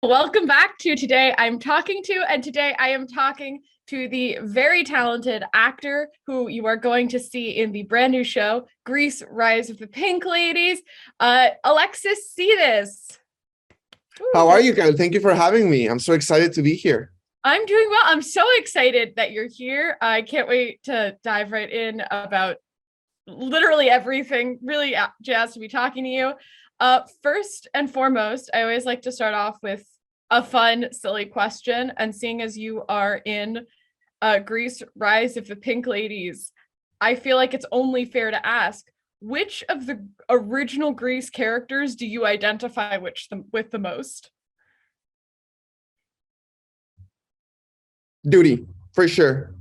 Welcome back to Today I'm Talking to, and today I am talking to the very talented actor who you are going to see in the brand new show, Grease: Rise of the Pink Ladies, Alexis Sides. How Woo. are you guys? Thank you for having me. I'm so excited to be here. I'm doing well. I'm so excited that you're here. I can't wait to dive right in about literally everything. Really jazzed to be talking to you. First and foremost, I always like to start off with a fun, silly question. And seeing as you are in Grease: Rise of the Pink Ladies, I feel like it's only fair to ask, which of the original Grease characters do you identify with the most? Duty, for sure.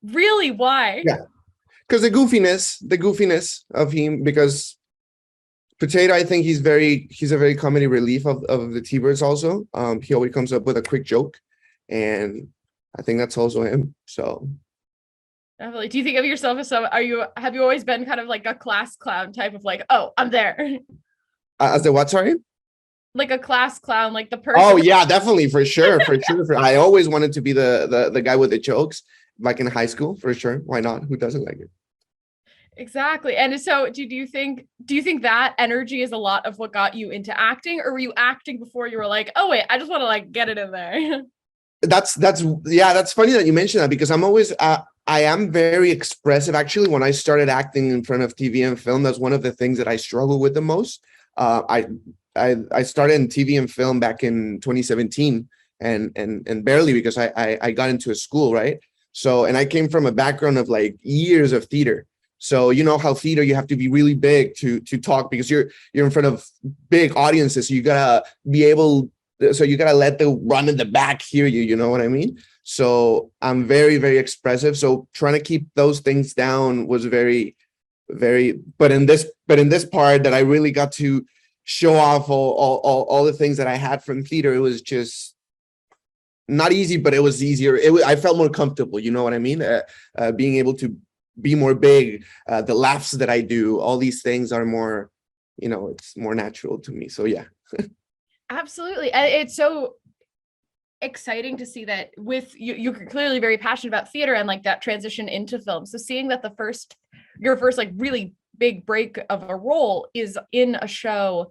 Really? Why? Yeah. Because the goofiness of him, because Potato, I think he's a very comedy relief of the T-Birds also. He always comes up with a quick joke, and I think that's also him. So Definitely. Do you think of yourself as have you always been kind of like a class clown type of like, oh, I'm there? as the what, sorry? Like a class clown, like the Oh person. yeah, definitely, for sure, for sure. I always wanted to be the guy with the jokes back in high school, for sure. Why not? Who doesn't like it? Exactly. And so do you think that energy is a lot of what got you into acting, or were you acting before you were like, oh wait, I just want to like get it in there? That's yeah, that's funny that you mentioned that because I am very expressive. Actually, when I started acting in front of TV and film, that's one of the things that I struggle with the most. uh i I started in TV and film back in 2017, and barely because I got into a school, right? So, and I came from a background of like years of theater. So you know how theater, you have to be really big to talk because you're in front of big audiences, so you gotta be able, so you gotta let the run in the back hear you, you know what I mean? So I'm very, very expressive, so trying to keep those things down was very, very, but in this part that I really got to show off all the things that I had from theater, it was just not easy, but it was easier. I felt more comfortable, you know what I mean? Being able to be more big, the laughs that I do, all these things are more, it's more natural to me. So yeah. Absolutely. And it's so exciting to see that with you, you're clearly very passionate about theater and like that transition into film. So seeing that your first like really big break of a role is in a show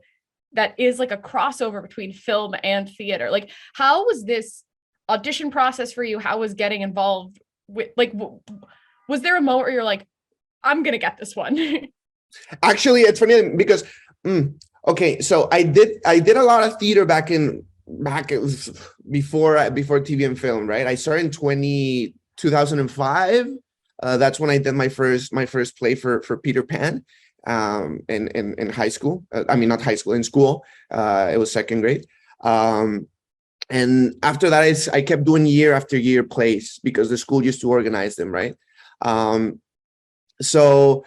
that is like a crossover between film and theater. Like, how was this audition process for you? How was getting involved with like, was there a moment where you're like, I'm gonna get this one? Actually, it's funny because okay, so I did a lot of theater back it was before TV and film, right? I started in 2005. That's when I did my first play for Peter Pan, in high school. I mean, not high school, in school. It was second grade. And after that, I kept doing year after year plays because the school used to organize them, right? So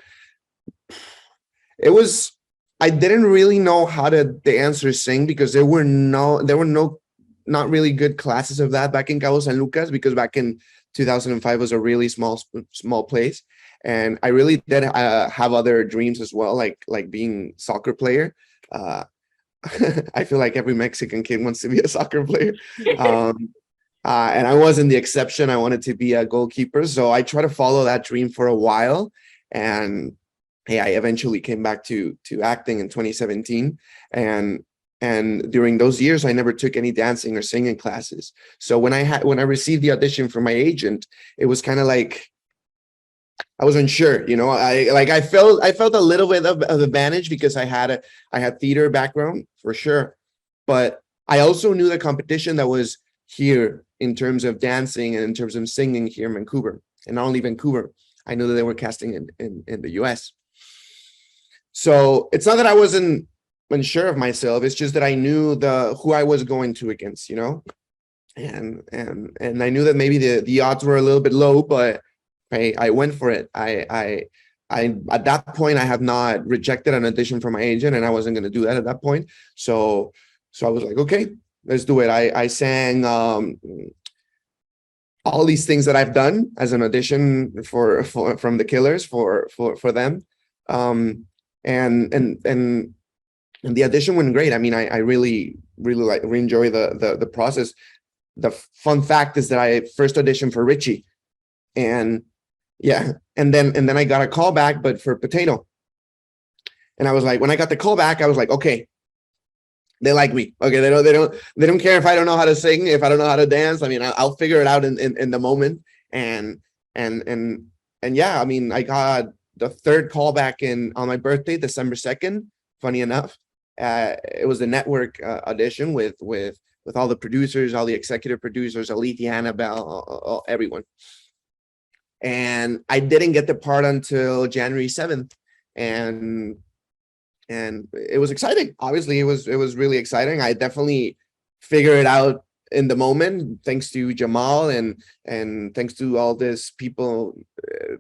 it was, I didn't really know how to dance or sing because there were no not really good classes of that back in Cabo San Lucas, because back in 2005 was a really small place, and I really did have other dreams as well, like being soccer player. uh I feel like every Mexican kid wants to be a soccer player. um and I wasn't the exception. I wanted to be a goalkeeper, so I tried to follow that dream for a while. And hey, I eventually came back to acting in 2017, and during those years I never took any dancing or singing classes. So when I received the audition from my agent, it was kind of like I wasn't sure, I felt a little bit of advantage because I had theater background for sure, but I also knew the competition that was here in terms of dancing and in terms of singing here in Vancouver, and not only Vancouver. I knew that they were casting in the US. So it's not that I wasn't unsure of myself. It's just that I knew the who I was going to against, and I knew that maybe the odds were a little bit low, but I went for it. I at that point I have not rejected an audition from my agent, and I wasn't going to do that at that point. So I was like, okay, let's do it. I sang all these things that I've done as an audition for from the Killers for them. And and the audition went great. I mean, I really like enjoy the process. The fun fact is that I first auditioned for Richie, and yeah, and then I got a call back, but for Potato. And I was like, when I got the call back, I was like, okay, they like me. Okay, they don't care if I don't know how to sing, if I don't know how to dance. I mean, I'll figure it out in the moment. And and and and yeah, I mean, I got the third call back in on my birthday, December 2nd. Funny enough, it was the network audition with all the producers, all the executive producers, Aliti, Annabelle, everyone. And I didn't get the part until January 7th, and it was exciting. Obviously, it was really exciting. I definitely figured it out in the moment, thanks to Jamal and thanks to all these people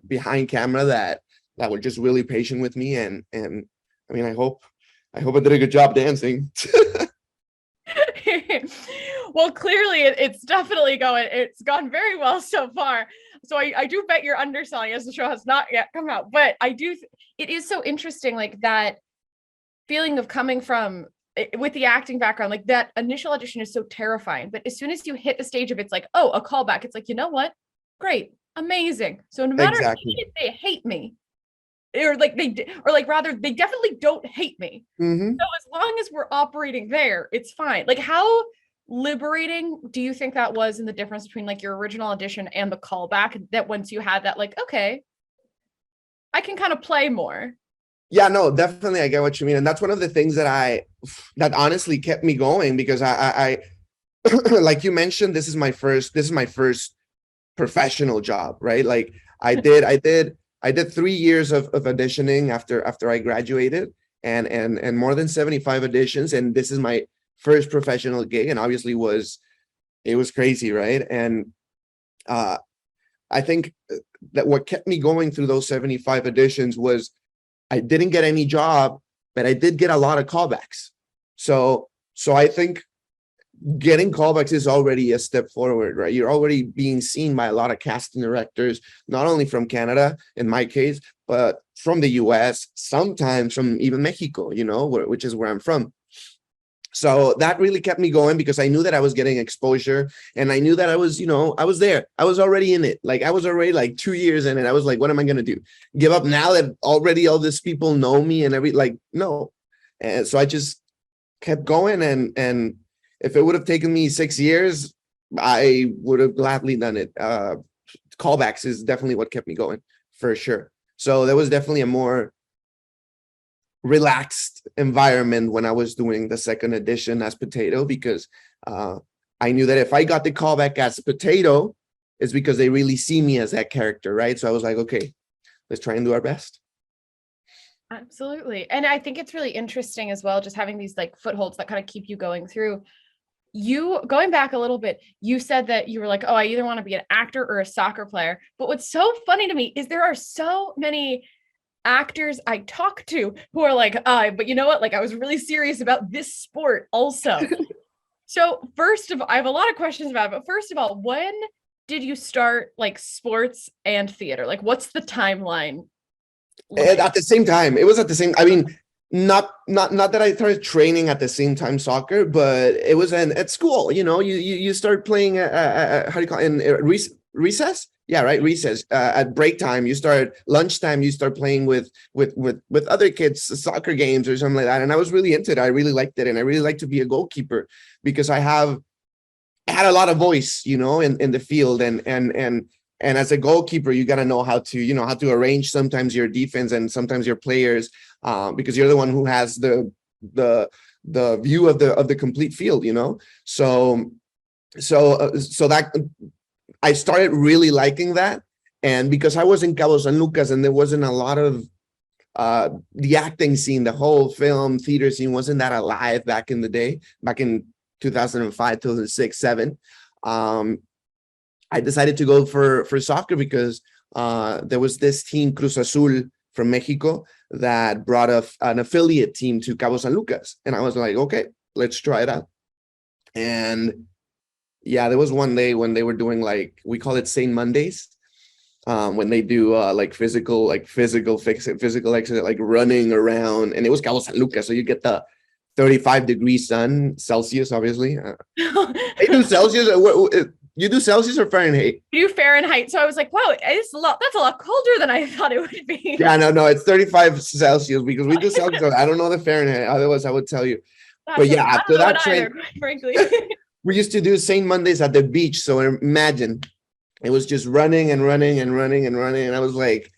behind camera that were just really patient with me. And I mean, I hope I did a good job dancing. Well, clearly it's definitely it's gone very well so far. So I do bet you're underselling, as the show has not yet come out, but it is so interesting, like that feeling of coming from with the acting background, like that initial audition is so terrifying, but as soon as you hit the stage of it's like, oh, a callback, it's like, you know what, great, amazing. So no matter Exactly. if they hate me, or like rather they definitely don't hate me, Hmm. so as long as we're operating there, it's fine. Like, how liberating do you think that was in the difference between like your original audition and the callback, that once you had that, like, okay, I can kind of play more? Yeah, no, definitely, I get what you mean, and that's one of the things that honestly kept me going, because like you mentioned, this is my first professional job, right? Like I did 3 years of auditioning after I graduated, and more than 75 auditions, and this is my first professional gig, and obviously it was crazy, right? And uh I think that what kept me going through those 75 auditions was I didn't get any job, but I did get a lot of callbacks. So I think getting callbacks is already a step forward, right? You're already being seen by a lot of casting directors, not only from Canada, in my case, but from the US, sometimes from even Mexico, which is where I'm from. So that really kept me going, because I knew that I was getting exposure, and I knew that I was there. I was already in it. Like, I was already like 2 years in it. I was like, what am I going to do? Give up now that already all these people know me and no. And so I just kept going, and if it would have taken me 6 years, I would have gladly done it. Callbacks is definitely what kept me going, for sure. So there was definitely a more relaxed environment when I was doing the second edition as Potato, because I knew that if I got the callback as Potato, it's because they really see me as that character, right? So I was like, okay, let's try and do our best. Absolutely. And I think it's really interesting as well, just having these like footholds that kind of keep you going through. You going back a little bit, you said that you were like, oh, I either want to be an actor or a soccer player. But what's so funny to me is there are so many actors I talk to who are like, but you know what? Like, I was really serious about this sport also. So first of all, I have a lot of questions about it, but first of all, when did you start like sports and theater? Like, what's the timeline And like? at the same time, it was at the same. I mean, not that I started training at the same time soccer, but it was at school. You start playing. How do you call it? In recess? Yeah, right. Recess. At break time, you start lunchtime. You start playing with other kids soccer games or something like that. And I was really into it. I really liked it, and I really like to be a goalkeeper, because I had a lot of voice, in the field, and as a goalkeeper, you got to know how to arrange sometimes your defense and sometimes your players, because you're the one who has the view of the complete field. So that I started really liking that, and because I was in Cabo San Lucas and there wasn't a lot of the acting scene, the whole film theater scene wasn't that alive back in the day, back in 2005, 2006, 7. I decided to go for soccer, because there was this team, Cruz Azul, from Mexico, that brought an affiliate team to Cabo San Lucas. And I was like, okay, let's try it out. And yeah, there was one day when they were doing, like, we call it Saint Mondays, when they do like physical exercise, like running around, and it was Cabo San Lucas, so you get 35-degree sun, Celsius, obviously. They do Celsius. You do Celsius or Fahrenheit? You do Fahrenheit. So I was like, wow, it's a lot. That's a lot colder than I thought it would be. Yeah, no, it's 35 Celsius because we do Celsius. I don't know the Fahrenheit. Otherwise, I would tell you. Gosh, But yeah, I after don't know that it train, either, quite frankly. we used to do St. Mondays at the beach. So imagine it was just running and running and running and running. And I was like,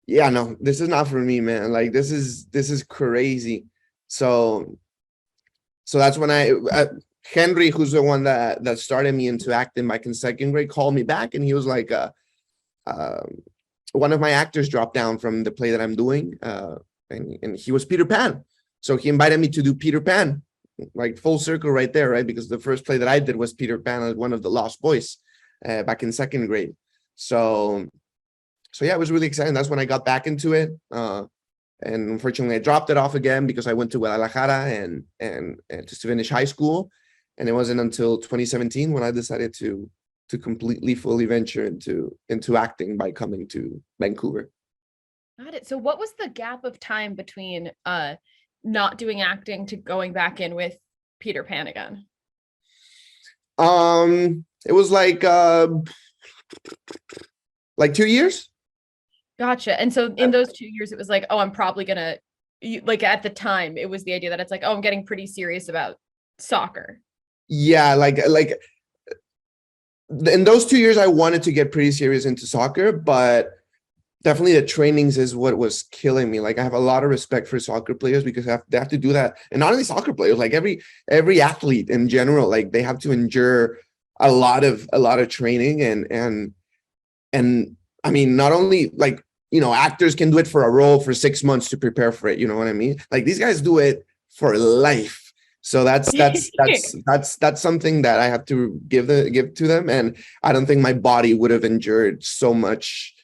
yeah, no, this is not for me, man. Like this is crazy. So that's when Henry, who's the one that started me into acting back in second grade, called me back, and he was like, one of my actors dropped down from the play that I'm doing, and he was Peter Pan. So he invited me to do Peter Pan, like full circle right there, right? Because the first play that I did was Peter Pan as one of the Lost Boys back in second grade. So yeah, it was really exciting. That's when I got back into it. And unfortunately, I dropped it off again because I went to Guadalajara and just to finish high school. And it wasn't until 2017 when I decided to completely fully venture into acting by coming to Vancouver. Got it. So what was the gap of time between not doing acting to going back in with Peter Pan again? It was like 2 years. Gotcha. And so in those 2 years, it was like, oh, I'm probably gonna, like at the time, it was the idea that it's like, oh, I'm getting pretty serious about soccer. Yeah, like in those 2 years, I wanted to get pretty serious into soccer, but definitely the trainings is what was killing me. Like I have a lot of respect for soccer players because they have to do that, and not only soccer players, like every athlete in general, like they have to endure a lot of training and I mean, not only like, actors can do it for a role for 6 months to prepare for it. You know what I mean? Like these guys do it for life. So that's something that I have to give to them. And I don't think my body would have endured so much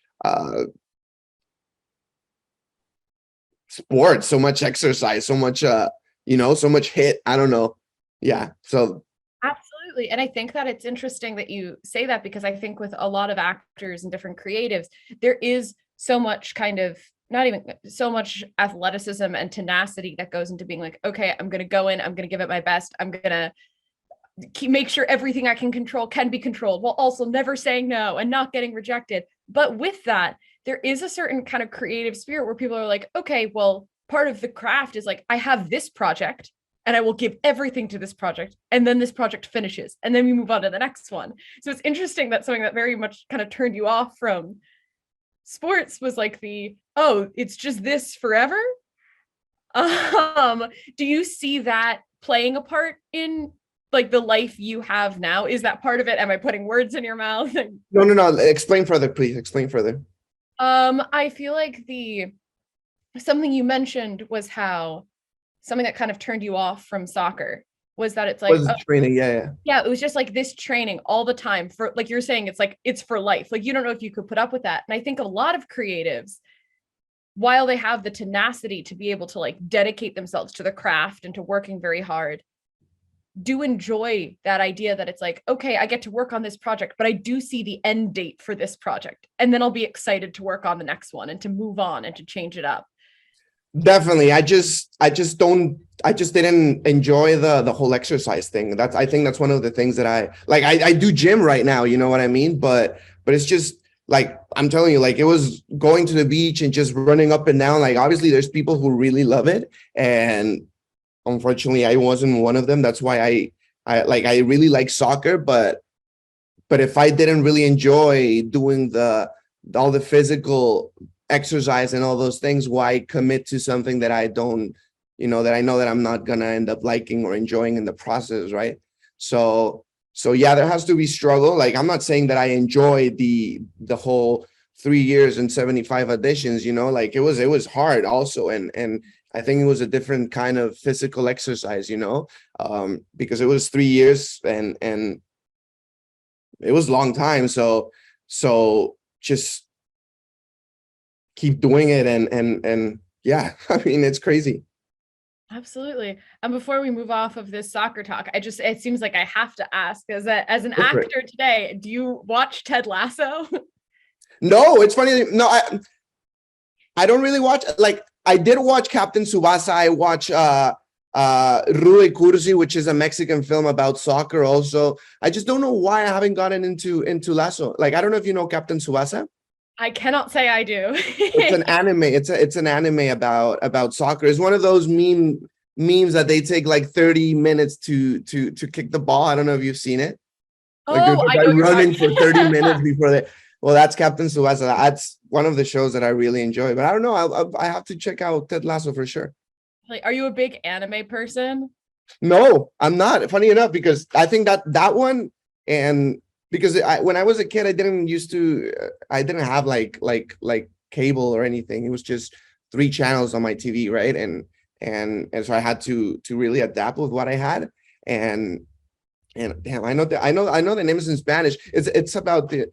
sport, so much exercise, so much so much hit. I don't know. Yeah. So Absolutely. And I think that it's interesting that you say that, because I think with a lot of actors and different creatives, there is so much kind of, not even so much athleticism and tenacity that goes into being like, okay, I'm going to go in, I'm going to give it my best. I'm going to make sure everything I can control can be controlled, while also never saying no and not getting rejected. But with that, there is a certain kind of creative spirit where people are like, okay, well, part of the craft is like, I have this project and I will give everything to this project, and then this project finishes, and then we move on to the next one. So it's interesting that something that very much kind of turned you off from sports was like oh, it's just this forever. Do you see that playing a part in like the life you have now? Is that part of it? Am I putting words in your mouth? No. Explain further, please. Explain further. I feel like something you mentioned was how something that kind of turned you off from soccer was that it's like training. Yeah. It was just like this training all the time for, like you're saying, it's like it's for life. Like you don't know if you could put up with that. And I think a lot of creatives, while they have the tenacity to be able to like dedicate themselves to the craft and to working very hard, do enjoy that idea that it's like, okay, I get to work on this project, but I do see the end date for this project, and then I'll be excited to work on the next one and to move on and to change it up. Definitely. I just didn't enjoy the whole exercise thing. I think that's one of the things that I do gym right now, you know what I mean? But it's just like, I'm telling you, like it was going to the beach and just running up and down. Like obviously there's people who really love it, and unfortunately I wasn't one of them. That's why I really like soccer, but if I didn't really enjoy doing all the physical exercise and all those things, why commit to something that I don't, that I know that I'm not gonna end up liking or enjoying in the process, right? So yeah, there has to be struggle. Like I'm not saying that I enjoy the whole 3 years and 75 auditions, like it was hard also, and I think it was a different kind of physical exercise, because it was 3 years and it was a long time. So just keep doing it and yeah, I mean, it's crazy. Absolutely. And before we move off of this soccer talk, it seems like I have to ask, as an actor today, do you watch Ted Lasso? No, it's funny. No, I don't really watch. Like I did watch Captain Tsubasa. I watch Rui Cursi, which is a Mexican film about soccer. Also, I just don't know why I haven't gotten into Lasso. Like, I don't know if you know Captain Tsubasa. I cannot say I do. It's an anime. It's an anime about soccer. It's one of those memes that they take like 30 minutes to kick the ball. I don't know if you've seen it. Like there's Oh, a I guy know you're running talking. for 30 minutes before they. Well, that's Captain Tsubasa. That's one of the shows that I really enjoy. But I don't know. I have to check out Ted Lasso for sure. Like, are you a big anime person? No, I'm not. Funny enough, because I think that one, and because when I was a kid, I didn't have like cable or anything. It was just three channels on my TV, right? And so I had to really adapt with what I had. And damn, I know the name is in Spanish. It's about the.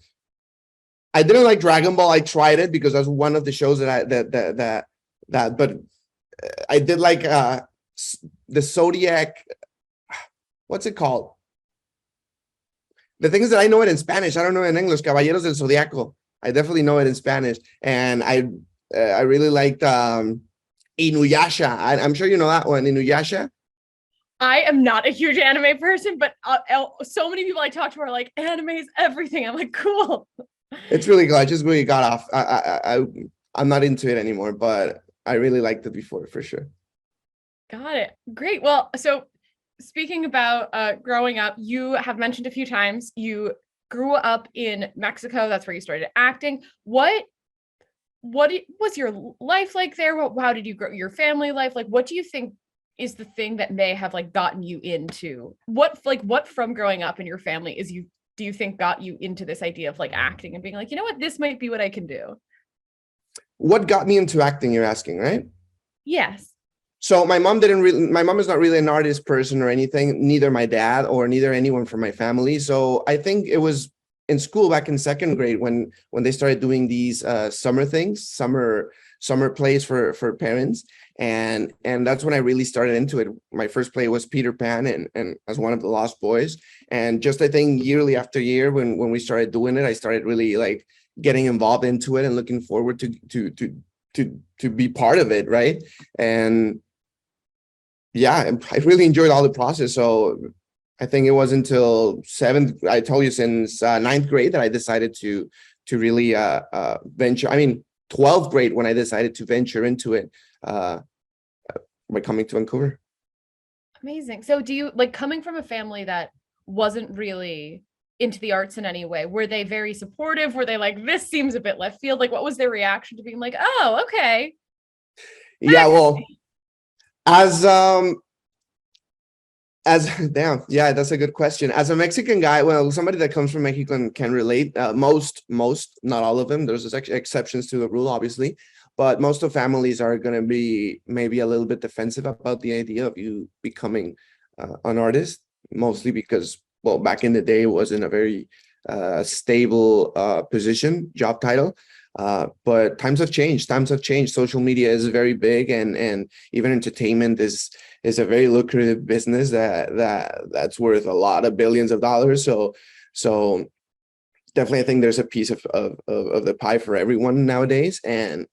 I didn't like Dragon Ball. I tried it because that's one of the shows that but I did like the Zodiac. What's it called? The thing is that I know it in Spanish. I don't know it in English. Caballeros del Zodiaco. I definitely know it in Spanish, and I really liked Inuyasha. I'm sure you know that one, Inuyasha. I am not a huge anime person, but so many people I talk to are like, anime is everything. I'm like, cool. It's really good. I just really got off. I'm not into it anymore, but I really liked it before for sure. Got it. Great. Well, so speaking about growing up, you have mentioned a few times you grew up in Mexico. That's where you started acting. What was your life like there? How did you grow your family life? Like, what do you think is the thing that may have like gotten you into what from growing up in your family do you think got you into this idea of like acting and being like, you know what, this might be what I can do? What got me into acting, you're asking, right? Yes. So my mom is not really an artist person or anything, neither my dad or neither anyone from my family. So I think it was in school back in second grade when they started doing these summer plays for parents. And that's when I really started into it. My first play was Peter Pan and as one of the Lost Boys. And just I think yearly after year when we started doing it, I started really like getting involved into it and looking forward to be part of it, right? And yeah, I really enjoyed all the process. So I think it was until I told you since ninth grade that I decided to really venture. I mean, 12th grade when I decided to venture into it by coming to Vancouver. Amazing. So do you like coming from a family that wasn't really into the arts in any way? Were they very supportive? Were they like, this seems a bit left field? Like, what was their reaction to being like, oh, okay. Yeah, well, as damn, yeah, that's a good question. As a Mexican guy, well, somebody that comes from Mexico can relate. Most, not all of them. There's exceptions to the rule, obviously, but most of families are going to be maybe a little bit defensive about the idea of you becoming an artist, mostly because, well, back in the day, it wasn't a very stable job title. But times have changed. Social media is very big, and even entertainment is a very lucrative business that's worth a lot of billions of dollars. So definitely, I think there's a piece of the pie for everyone nowadays. And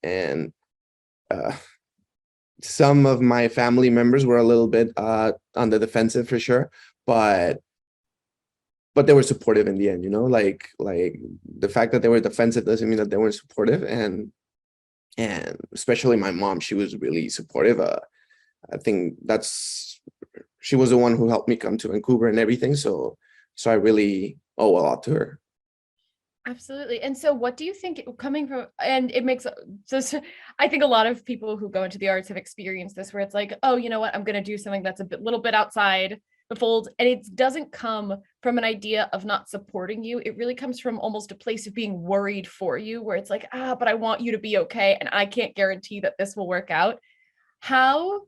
some of my family members were a little bit on the defensive for sure, but they were supportive in the end, like the fact that they were defensive doesn't mean that they weren't supportive. And especially my mom, she was really supportive. I think she was the one who helped me come to Vancouver and everything. So I really owe a lot to her. Absolutely. And so what do you think coming from, and it makes, so I think a lot of people who go into the arts have experienced this where it's like, oh, you know what, I'm going to do something that's little bit outside the fold. And it doesn't come from an idea of not supporting you. It really comes from almost a place of being worried for you where it's like, but I want you to be okay. And I can't guarantee that this will work out. How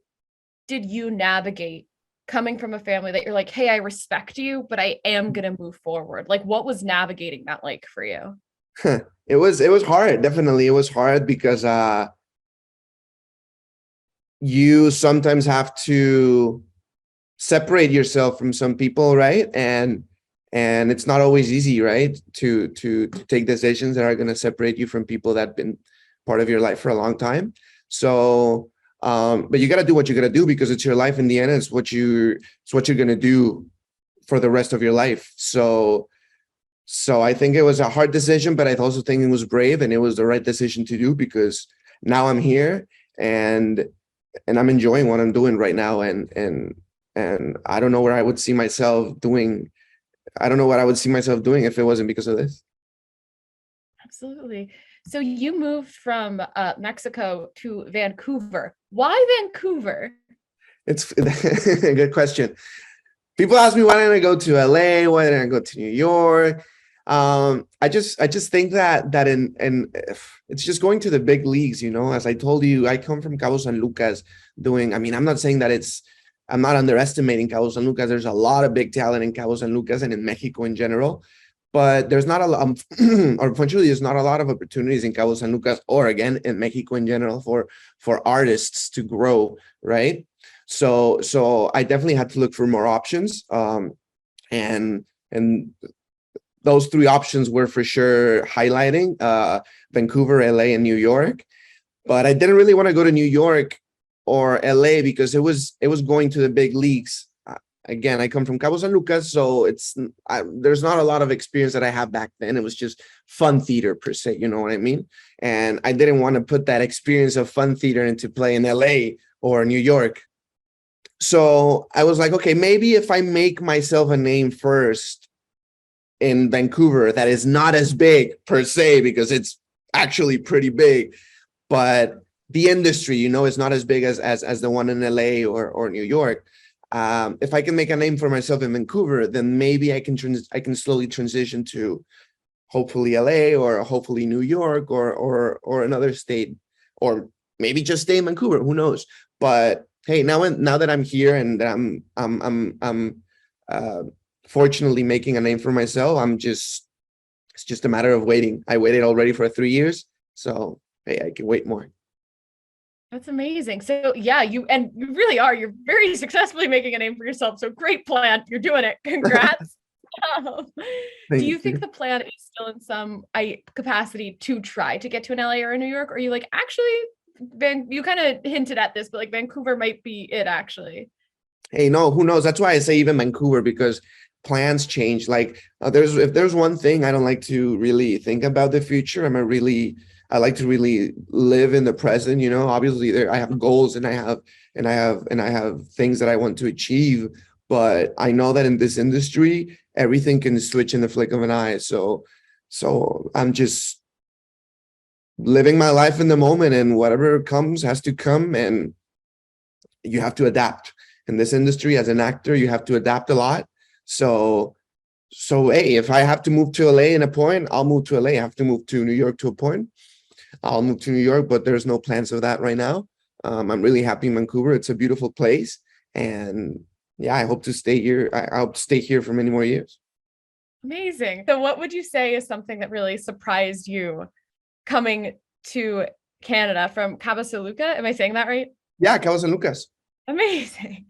did you navigate coming from a family that you're like, hey, I respect you, but I am going to move forward? Like, what was navigating that like for you? It was hard. Definitely. It was hard because you sometimes have to separate yourself from some people, right? And it's not always easy, right? To take decisions that are going to separate you from people that have been part of your life for a long time. So But you got to do what you got to do because it's your life in the end. It's what you're going to do for the rest of your life. So I think it was a hard decision, but I also think it was brave and it was the right decision to do because now I'm here and I'm enjoying what I'm doing right now. And I don't know where I would see myself doing. I don't know what I would see myself doing if it wasn't because of this. Absolutely. So you moved from Mexico to Vancouver. Why Vancouver? It's a good question. People ask me why didn't I go to LA? Why didn't I go to New York? I just think that in it's just going to the big leagues, you know. As I told you, I come from Cabo San Lucas doing. I mean, I'm not saying that I'm not underestimating Cabo San Lucas. There's a lot of big talent in Cabo San Lucas and in Mexico in general, but there's not a lot, or unfortunately, there's not a lot of opportunities in Cabo San Lucas or again in Mexico in general for artists to grow, right? So I definitely had to look for more options. And those three options were for sure highlighting Vancouver, LA, and New York. But I didn't really want to go to New York or LA because it was going to the big leagues. Again, I come from Cabo San Lucas, so there's not a lot of experience that I have back then. It was just fun theater per se, you know what I mean? And I didn't want to put that experience of fun theater into play in LA or New York. So I was like, okay, maybe if I make myself a name first in Vancouver, that is not as big per se, because it's actually pretty big, but the industry, you know, is not as big as the one in LA or New York. If I can make a name for myself in Vancouver, then maybe I can slowly transition to hopefully LA or hopefully New York or another state, or maybe just stay in Vancouver. Who knows? But hey, now that I'm here and that I'm fortunately making a name for myself, it's just a matter of waiting. I waited already for 3 years, so hey, I can wait more. That's amazing. So yeah, you really are. You're very successfully making a name for yourself. So great plan. You're doing it. Congrats. Um, do you Thank think you. the plan is still in some capacity to try to get to an LA or a New York? Or are you like, actually, you kind of hinted at this, but like Vancouver might be it actually. Hey, no, who knows? That's why I say even Vancouver, because plans change. Like if there's one thing I don't like to really think about the future, I like to really live in the present. You know, obviously there I have goals and I have things that I want to achieve, but I know that in this industry, everything can switch in the flick of an eye. So I'm just living my life in the moment, and whatever comes has to come, and you have to adapt in this industry. As an actor, you have to adapt a lot. So so hey, if I have to move to LA in a point, I'll move to LA. I have to move to New York to a point, I'll move to New York, but there's no plans of that right now. I'm really happy in Vancouver. It's a beautiful place, and yeah, I hope to stay here. I hope to stay here for many more years. Amazing. So what would you say is something that really surprised you coming to Canada from Cabo San Lucas? Am I saying that right? Yeah, Carlos and Lucas. Amazing.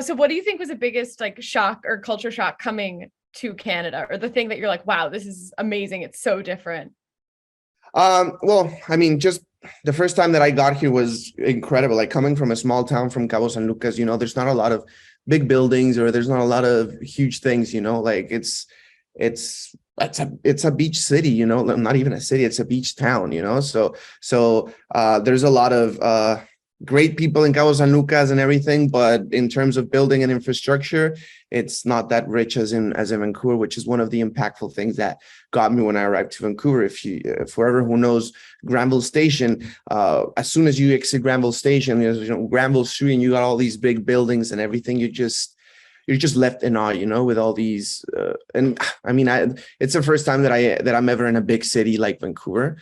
So what do you think was the biggest like shock or culture shock coming to Canada, or the thing that you're like, wow, this is amazing. It's so different. Well, I mean, just the first time that I got here was incredible. Like coming from a small town from Cabo San Lucas, you know, there's not a lot of big buildings or there's not a lot of huge things, you know, like it's a beach city, you know, not even a city, it's a beach town, you know. So there's a lot of great people in Cabo San Lucas and everything, but in terms of building and infrastructure, it's not that rich as in Vancouver, which is one of the impactful things that got me when I arrived to Vancouver. If for everyone who knows Granville Station, as soon as you exit Granville Station, you know, Granville Street, and you got all these big buildings and everything, you're just left in awe, you know, with all these. And I mean, it's the first time that I'm ever in a big city like Vancouver.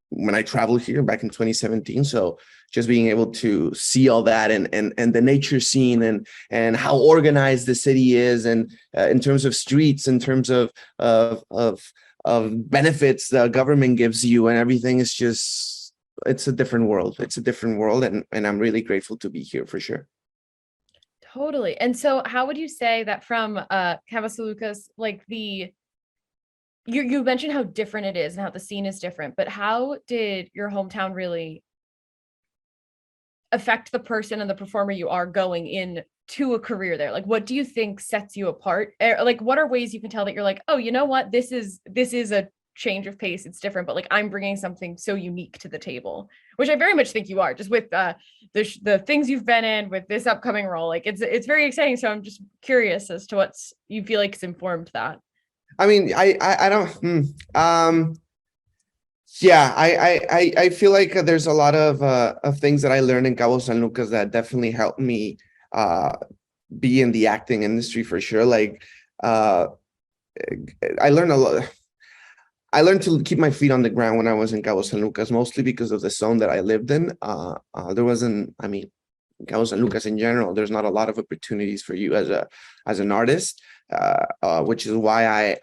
When I traveled here back in 2017, so just being able to see all that and the nature scene and how organized the city is, and in terms of streets, in terms of benefits the government gives you and everything, it's a different world. It's a different world, and I'm really grateful to be here for sure. Totally. And so how would you say that from Cabo San Lucas, like you mentioned how different it is and how the scene is different, but how did your hometown really affect the person and the performer you are going in to a career there? Like, what do you think sets you apart? Like, what are ways you can tell that you're like, oh, you know what, this is a change of pace, it's different, but like I'm bringing something so unique to the table, which I very much think you are, just with the things you've been in with this upcoming role. Like it's very exciting. So I'm just curious as to what's you feel like has informed that. I mean, I don't. Yeah, I feel like there's a lot of things that I learned in Cabo San Lucas that definitely helped me uh, be in the acting industry for sure. Like uh, I learned a lot. I learned to keep my feet on the ground when I was in Cabo San Lucas, mostly because of the zone that I lived in. There wasn't, I mean, Cabo San Lucas in general, there's not a lot of opportunities for you as an artist, which is why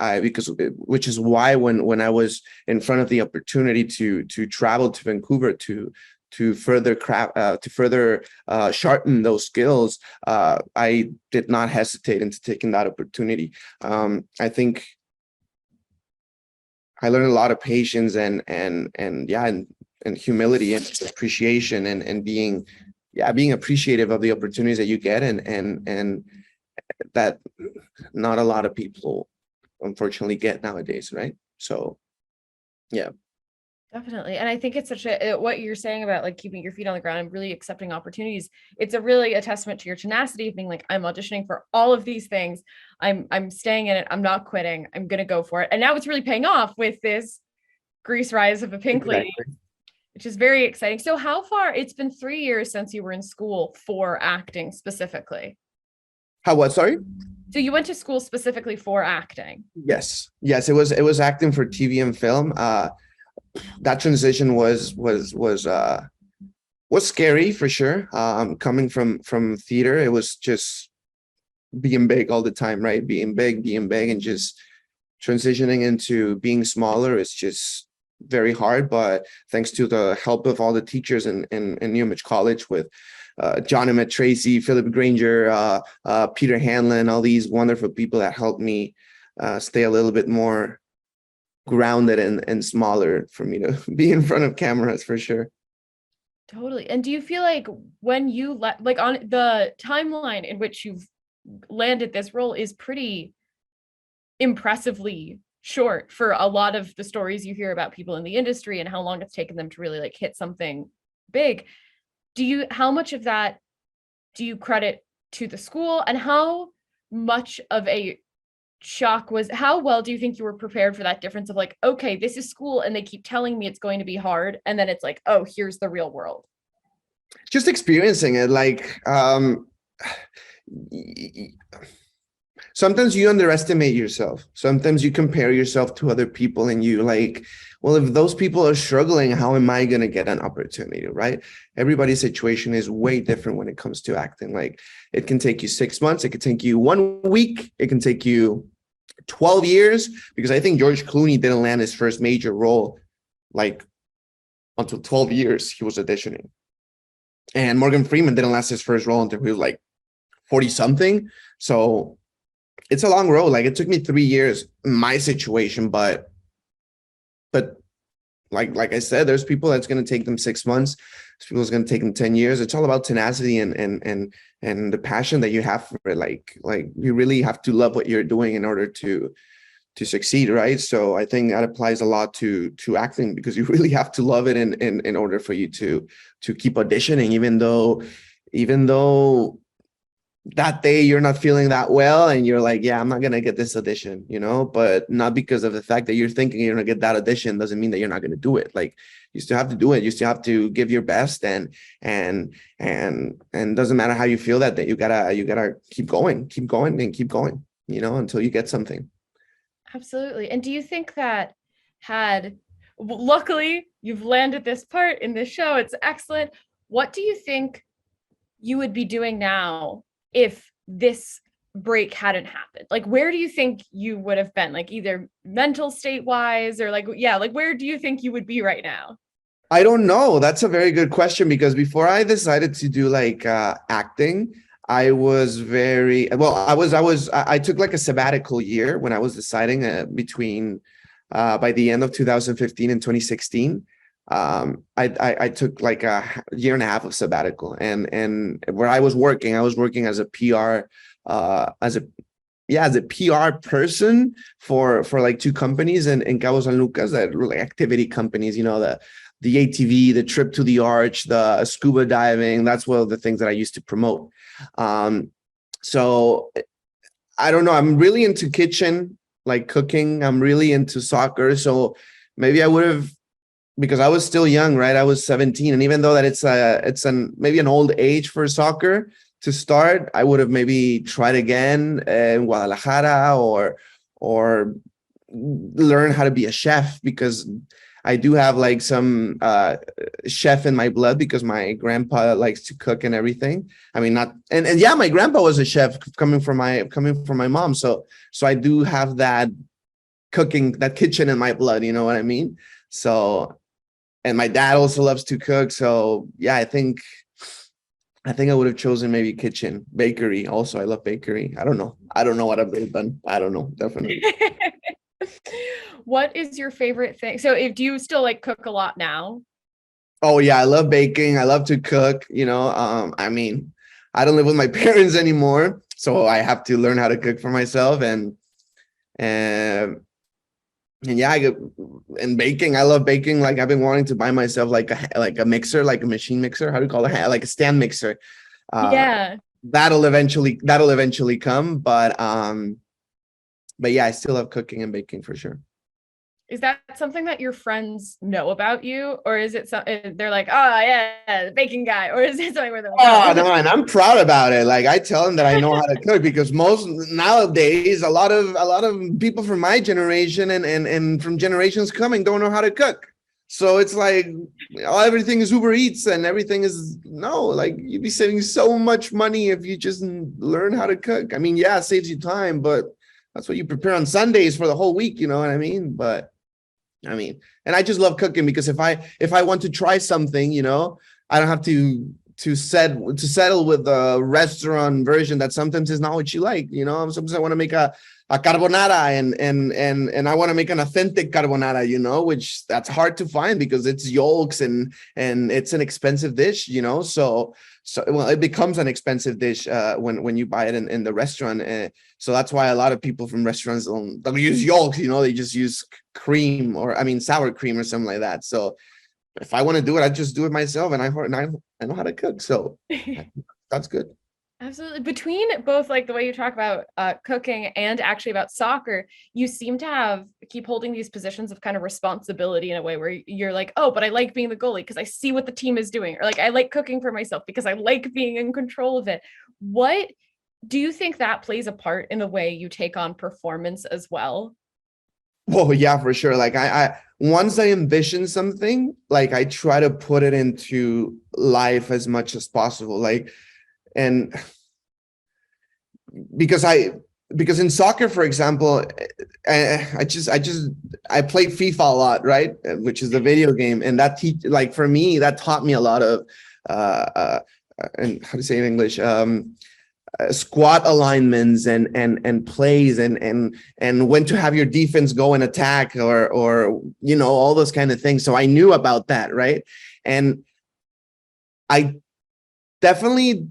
which is why when I was in front of the opportunity to travel to Vancouver to further sharpen those skills, I did not hesitate into taking that opportunity. I think I learned a lot of patience and humility and appreciation and being appreciative of the opportunities that you get and that not a lot of people unfortunately get nowadays, right? So yeah. Definitely. And I think it's such a what you're saying about like keeping your feet on the ground and really accepting opportunities. It's a testament to your tenacity of being like, I'm auditioning for all of these things. I'm staying in it. I'm not quitting. I'm gonna go for it. And now it's really paying off with this Grease Rise of a Pink Lady, Exactly. which is very exciting. So how far, it's been 3 years since you were in school for acting specifically. How what? Sorry. So you went to school specifically for acting. Yes, it was acting for TV and film. That transition was scary for sure. Coming from theater, it was just being big all the time, right? Being big, and just transitioning into being smaller is just very hard. But thanks to the help of all the teachers in New Image College with John Emmett Tracy, Philip Granger, Peter Hanlon, all these wonderful people that helped me stay a little bit more grounded and smaller for me to be in front of cameras for sure. Totally. And do you feel like when you like on the timeline in which you've landed this role is pretty impressively short for a lot of the stories you hear about people in the industry and how long it's taken them to really like hit something big? How much of that do you credit to the school, and how much of a shock was, how well do you think you were prepared for that difference of like, okay, this is school and they keep telling me it's going to be hard, and then it's like, oh, here's the real world? Just experiencing it, like sometimes you underestimate yourself. Sometimes you compare yourself to other people and you like, well, if those people are struggling, how am I going to get an opportunity, right? Everybody's situation is way different when it comes to acting. Like it can take you 6 months, it could take you 1 week, it can take you 12 years, because I think George Clooney didn't land his first major role like until 12 years he was auditioning. And Morgan Freeman didn't last his first role until he was like 40 something. So it's a long road. Like it took me 3 years in my situation, but like I said, there's people that's going to take them 6 months. There's people that's going to take them 10 years. It's all about tenacity and the passion that you have for it. Like you really have to love what you're doing in order to succeed, right? So I think that applies a lot to acting, because you really have to love it in order for you to keep auditioning, even though that day you're not feeling that well and you're like, yeah, I'm not gonna get this audition, but not because of the fact that you're thinking you're gonna get that audition doesn't mean that you're not gonna do it. Like you still have to do it. You still have to give your best, and doesn't matter how you feel that day. You gotta keep going until you get something. Absolutely. And do you think that luckily you've landed this part in this show, it's excellent. What do you think you would be doing now if this break hadn't happened? Like, where do you think you would have been? Like either mental state wise or like where do you think you would be right now? I don't know. That's a very good question, because before I decided to do like acting, I was very well. I took like a sabbatical year when I was deciding between by the end of 2015 and 2016. I took like a year and a half of sabbatical, and where I was working as a PR, as a yeah, as a PR person for like two companies in Cabo San Lucas that were like activity companies, the ATV, the trip to the arch, the scuba diving. That's one of the things that I used to promote. So I don't know. I'm really into kitchen, like cooking. I'm really into soccer. So maybe I would have, because I was still young, right? I was 17, and even though that it's maybe an old age for soccer to start, I would have maybe tried again in Guadalajara, or learn how to be a chef, because I do have like some chef in my blood, because my grandpa likes to cook and everything. I mean, not and yeah, my grandpa was a chef coming from my mom. So I do have that cooking, that kitchen in my blood. You know what I mean? So, and my dad also loves to cook. So yeah, I think I would have chosen maybe kitchen, bakery. Also, I love bakery. I don't know what I would have done. I don't know, definitely. What is your favorite thing? So if do you still like cook a lot now? Oh yeah, I love baking. I love to cook. I mean, I don't live with my parents anymore, so I have to learn how to cook for myself. And and yeah, and baking. I love baking. Like I've been wanting to buy myself like a mixer, like a machine mixer. How do you call it? Like a stand mixer. Uh, Yeah. that'll eventually come. But yeah, I still love cooking and baking for sure. Is that something that your friends know about you, or is it they're like, oh yeah, the baking guy, or is it something where they're like, Oh oh, no, and I'm proud about it. Like I tell them that I know how to cook, because most nowadays a lot of people from my generation and from generations coming don't know how to cook. So it's like, everything is Uber Eats, and everything is no, like you'd be saving so much money if you just learn how to cook. I mean, yeah, it saves you time, but that's what you prepare on Sundays for the whole week. You know what I mean? But I mean, and I just love cooking, because if I want to try something, I don't have to settle with a restaurant version that sometimes is not what you like. Sometimes I want to make a carbonara, and I want to make an authentic carbonara, which that's hard to find, because it's yolks, and it's an expensive dish, so well, it becomes an expensive dish when you buy it in the restaurant. So that's why a lot of people from restaurants don't use yolks, they just use cream, or I mean sour cream or something like that. So if I want to do it, I just do it myself, and I know how to cook. So that's good. absolutely. Between both like the way you talk about cooking and actually about soccer, you seem to keep holding these positions of kind of responsibility in a way where you're like, oh, but I like being the goalie because I see what the team is doing, or like I like cooking for myself because I like being in control of it. What do you think that plays a part in the way you take on performance as well? Oh yeah, for sure. Like I once I envision something, like I try to put it into life as much as possible. Like, and because I because in soccer, for example, I played FIFA a lot, right? Which is the video game, and like for me, that taught me a lot of and how to say in English, squat alignments and plays, and when to have your defense go and attack, or all those kind of things. So I knew about that, right? And I definitely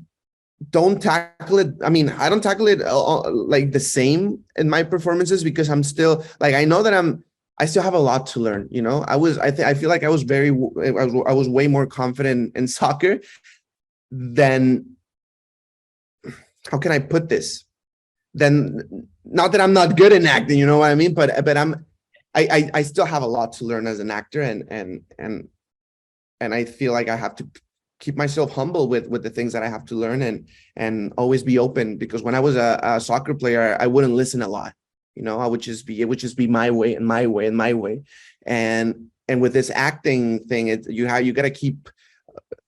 don't tackle it. I mean, I don't tackle it like the same in my performances, because I'm still like, I know that I still have a lot to learn. I feel like I was way more confident in soccer than, how can I put this? Then, not that I'm not good in acting, you know what I mean? But I still have a lot to learn as an actor, and I feel like I have to keep myself humble with the things that I have to learn, and always be open, because when I was a soccer player, I wouldn't listen a lot. It would just be my way and my way and my way. And with this acting thing, you got to keep,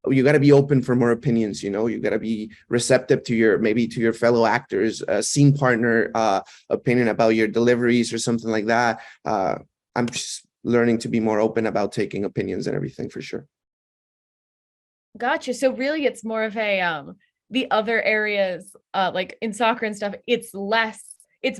you got to be open for more opinions. You got to be receptive to your fellow actors, scene partner opinion about your deliveries or something like that. I'm just learning to be more open about taking opinions and everything, for sure. Gotcha. So really it's more of a the other areas like in soccer and stuff, it's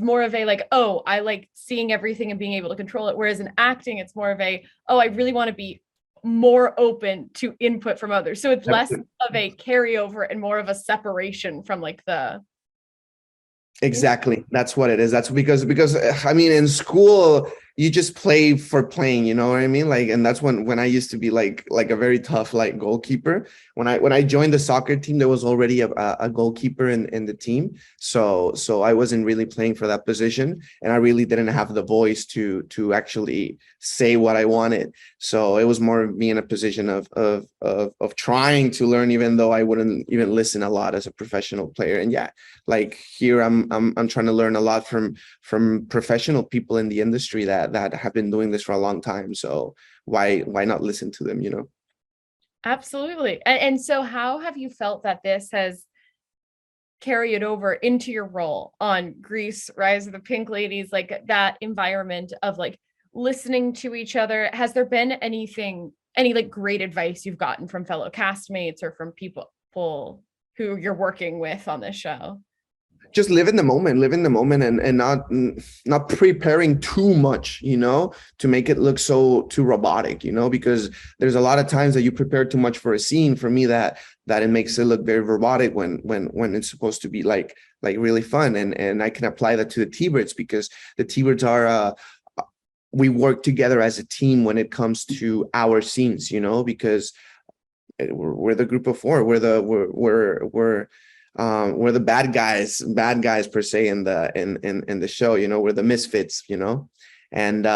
more of a like, oh, I like seeing everything and being able to control it. Whereas in acting, it's more of a, oh, I really want to be more open to input from others. So it's less of a carryover and more of a separation from like the. Exactly. That's what it is. That's because I mean, in school, you just play for playing, you know what I mean? Like, and that's when I used to be like a very tough like goalkeeper. When I joined the soccer team, there was already a goalkeeper in the team. So I wasn't really playing for that position, and I really didn't have the voice to actually say what I wanted. So it was more of me in a position of trying to learn, even though I wouldn't even listen a lot as a professional player. And yeah, like here I'm trying to learn a lot from professional people in the industry that have been doing this for a long time. So why not listen to them, you know? Absolutely. And so how have you felt that this has carried over into your role on Grease, Rise of the Pink Ladies, like that environment of like listening to each other? Has there been any like great advice you've gotten from fellow castmates or from people who you're working with on this show? Just live in the moment and not preparing too much, you know, to make it look so too robotic, you know, because there's a lot of times that you prepare too much for a scene. For me, that it makes it look very robotic when it's supposed to be like really fun. And I can apply that to the T-Birds, because the T-Birds are we work together as a team when it comes to our scenes, you know, because we're the group of four. We're the bad guys per se in the show, you know. We're the misfits, you know, and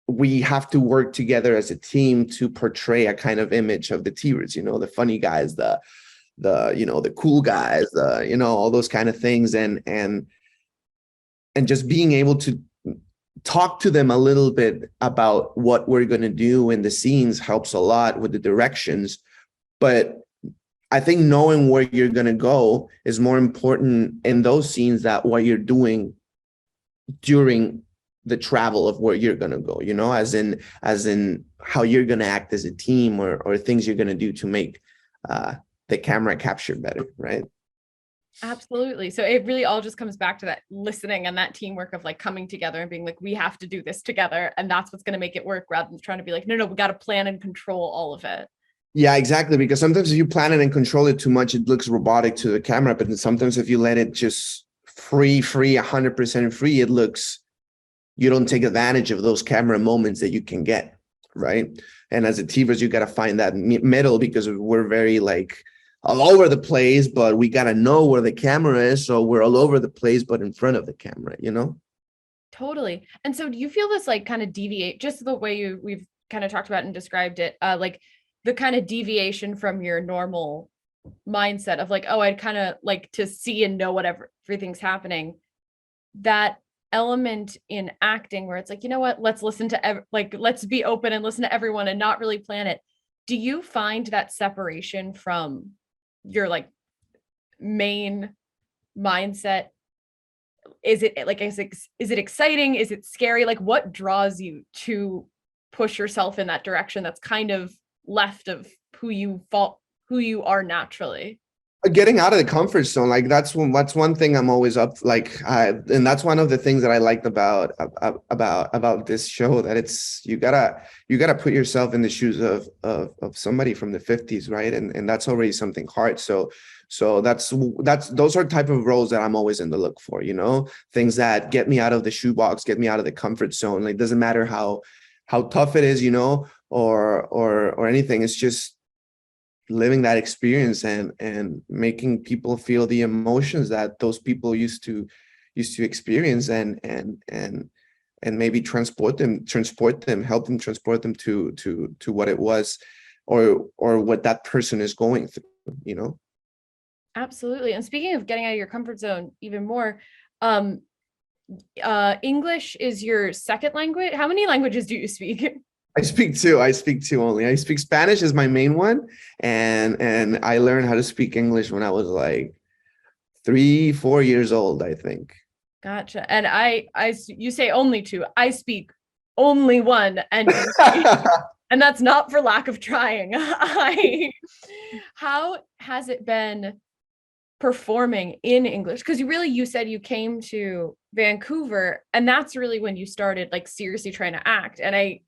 we have to work together as a team to portray a kind of image of the T-Birds, you know, the funny guys, the you know, the cool guys, you know, all those kind of things, and just being able to talk to them a little bit about what we're going to do in the scenes helps a lot with the directions. But I think knowing where you're going to go is more important in those scenes than what you're doing during the travel of where you're going to go, you know, as in how you're going to act as a team, or things you're going to do to make the camera capture better, right? Absolutely. So it really all just comes back to that listening and that teamwork of like coming together and being like, we have to do this together. And that's what's going to make it work, rather than trying to be like, no, we got to plan and control all of it. Yeah, exactly. Because sometimes if you plan it and control it too much, it looks robotic to the camera. But sometimes if you let it just free, 100% free, it looks, you don't take advantage of those camera moments that you can get, right? And as a TVers, you got to find that middle, because we're very like all over the place, but we got to know where the camera is. So we're all over the place, but in front of the camera, you know? Totally. And so do you feel this like kind of deviate, just the way we've kind of talked about and described it, like the kind of deviation from your normal mindset of like, oh, I'd kind of like to see and know whatever everything's happening, that element in acting where it's like, you know what, let's listen to let's be open and listen to everyone and not really plan it. Do you find that separation from your like main mindset? Is it like, is it exciting? Is it scary? Like what draws you to push yourself in that direction that's kind of left of who you are naturally? Getting out of the comfort zone, like that's one thing I'm always up like, and that's one of the things that I liked about this show, that it's you gotta put yourself in the shoes of somebody from the 50s, right? And that's already something hard. So that's those are type of roles that I'm always in the look for, you know, things that get me out of the shoebox, get me out of the comfort zone. Like, doesn't matter how tough it is, you know, or anything. It's just living that experience and making people feel the emotions that those people used to experience, and maybe transport them, help them transport them to what it was, or what that person is going through, you know? Absolutely. And speaking of getting out of your comfort zone even more, English is your second language. How many languages do you speak? I speak two only. I speak Spanish as my main one, and I learned how to speak English when I was like 3-4 years old, I think. Gotcha. And you say only two. I speak only one, and and that's not for lack of trying. How has it been performing in English? Because you said you came to Vancouver, and that's really when you started like seriously trying to act. And I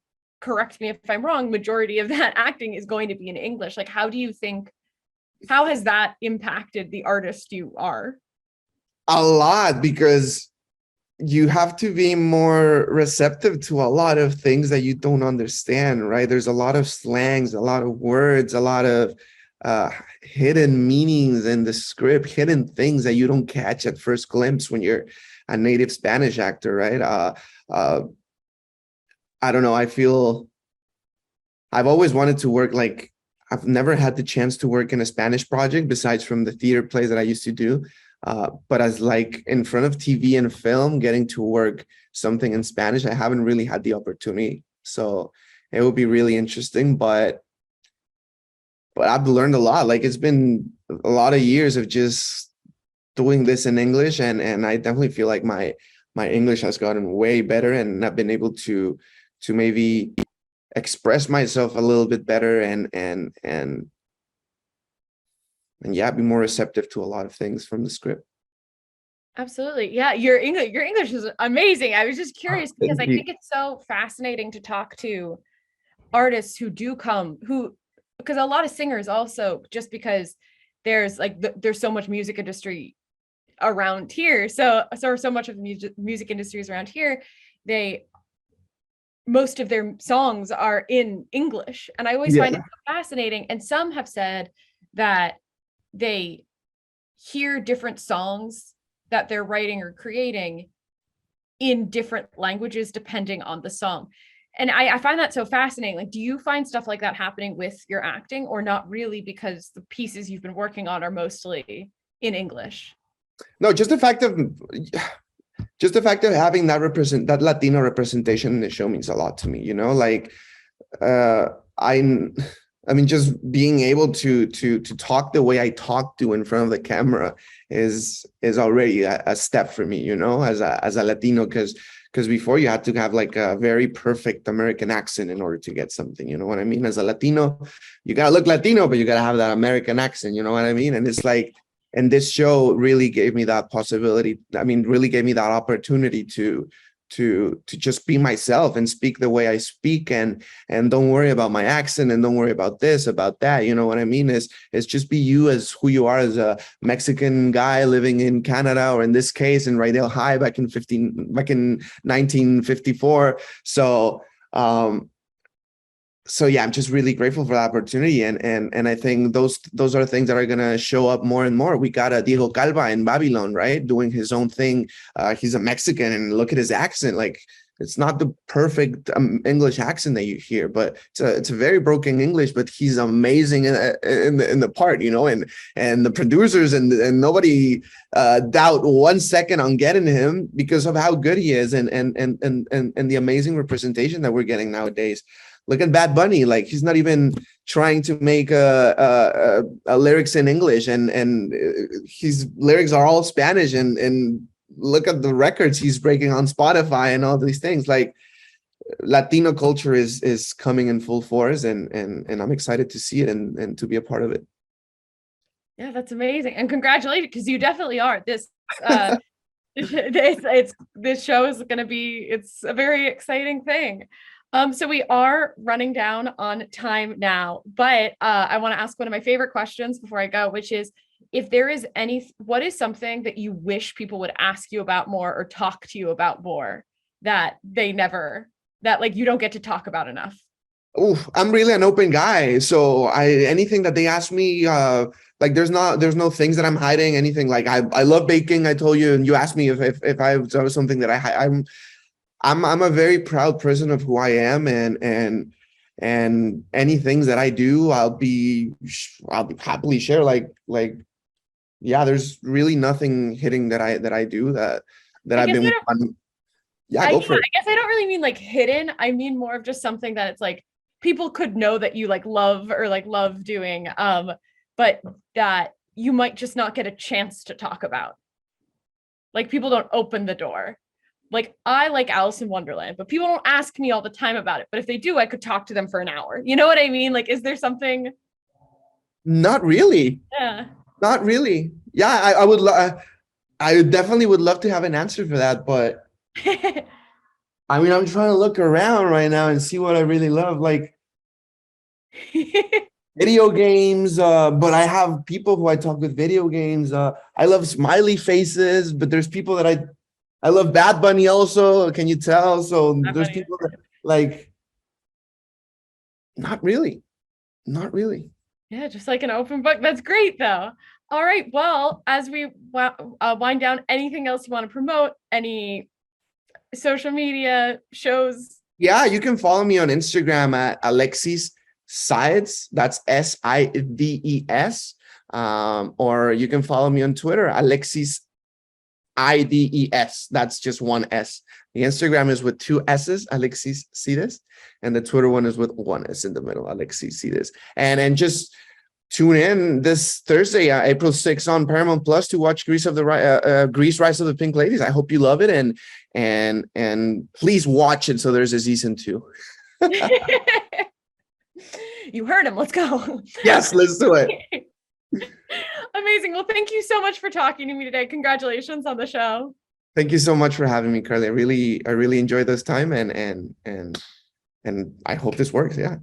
correct me if I'm wrong, majority of that acting is going to be in English. Like, how has that impacted the artist you are? A lot, because you have to be more receptive to a lot of things that you don't understand, right? There's a lot of slangs, a lot of words, a lot of uh, hidden meanings in the script, hidden things that you don't catch at first glimpse when you're a native Spanish actor, right? Uh, I don't know. I feel I've always wanted to work like I've never had the chance to work in a Spanish project besides from the theater plays that I used to do. But as like in front of TV and film, getting to work something in Spanish, I haven't really had the opportunity. So it would be really interesting, but I've learned a lot. Like it's been a lot of years of just doing this in English, and I definitely feel like my English has gotten way better, and I've been able to maybe express myself a little bit better and yeah, be more receptive to a lot of things from the script. Absolutely. Yeah, your English is amazing. I was just curious because Thank I you. think it's so fascinating to talk to artists who do come who because a lot of singers also just because there's like there's so much music industry around here. So much of the music industry is around here. They most of their songs are in English. And I always find it Yeah. so fascinating. And some have said that they hear different songs that they're writing or creating in different languages depending on the song. And I find that so fascinating. Like, do you find stuff like that happening with your acting or not really because the pieces you've been working on are mostly in English? No, just the fact of having that Latino representation in the show means a lot to me, you know, like uh I I mean, just being able to talk the way I talk to in front of the camera is already a step for me, you know, as a Latino, because before you had to have like a very perfect American accent in order to get something, you know what I mean? As a Latino, you gotta look Latino, but you gotta have that American accent, you know what I mean? And it's like, and this show really gave me that possibility. I mean, really gave me that opportunity to just be myself and speak the way I speak, and don't worry about my accent, and don't worry about this, about that. You know what I mean? Is just be you as who you are as a Mexican guy living in Canada, or in this case in Rydell High back in 1954. So yeah, I'm just really grateful for the opportunity, and I think those are things that are gonna show up more and more. We got a Diego Calva in Babylon, right, doing his own thing. He's a Mexican, and look at his accent. Like, it's not the perfect English accent that you hear, but it's a very broken English. But he's amazing in the part, you know, and the producers and nobody doubt 1 second on getting him because of how good he is, and the amazing representation that we're getting nowadays. Look at Bad Bunny; like, he's not even trying to make a lyrics in English, and his lyrics are all Spanish. And look at the records he's breaking on Spotify and all these things. Like, Latino culture is coming in full force, and I'm excited to see it and to be a part of it. Yeah, that's amazing. And congratulations, because you definitely are. This show is going to be it's a very exciting thing. So we are running down on time now, but I want to ask one of my favorite questions before I go, which is if there is what is something that you wish people would ask you about more or talk to you about more that that like you don't get to talk about enough? Oh, I'm really an open guy. So anything that they ask me, like there's no things that I'm hiding, anything. Like I love baking. I told you, and you asked me if I was something that I'm a very proud person of who I am, and any things that I do, I'll be happily share. Yeah, there's really nothing hitting that I do that I I've guess been. Yeah, go for it. I guess I don't really mean like hidden. I mean more of just something that it's like people could know that you like love or like love doing, but that you might just not get a chance to talk about. Like people don't open the door. Like I like Alice in Wonderland, but people don't ask me all the time about it. But if they do, I could talk to them for an hour. You know what I mean? Like, is there something? Not really. Yeah. Not really. Yeah, I definitely would love to have an answer for that, but I mean, I'm trying to look around right now and see what I really love, like video games. But I have people who I talk with video games. I love smiley faces, but there's people that I love Bad Bunny also. Can you tell? So That there's funny. people that like, not really, not really. Yeah, just like an open book. That's great, though. All right. Well, as we wind down, anything else you want to promote? Any social media shows? Yeah, you can follow me on Instagram at Alexis Sides. That's Sides. Or you can follow me on Twitter, Alexis IDES. That's just one S. The Instagram is with two S's, Alexis Sides, and the Twitter one is with one S in the middle, Alexis Sides. And just tune in this Thursday, April 6th on Paramount Plus to watch Grease Rise of the Pink Ladies. I hope you love it, and please watch it so there's a season 2. You heard him. Let's go. Yes, let's do it. Amazing. Well, thank you so much for talking to me today. Congratulations on the show. Thank you so much for having me, Carly. I really enjoyed this time, and I hope this works. Yeah.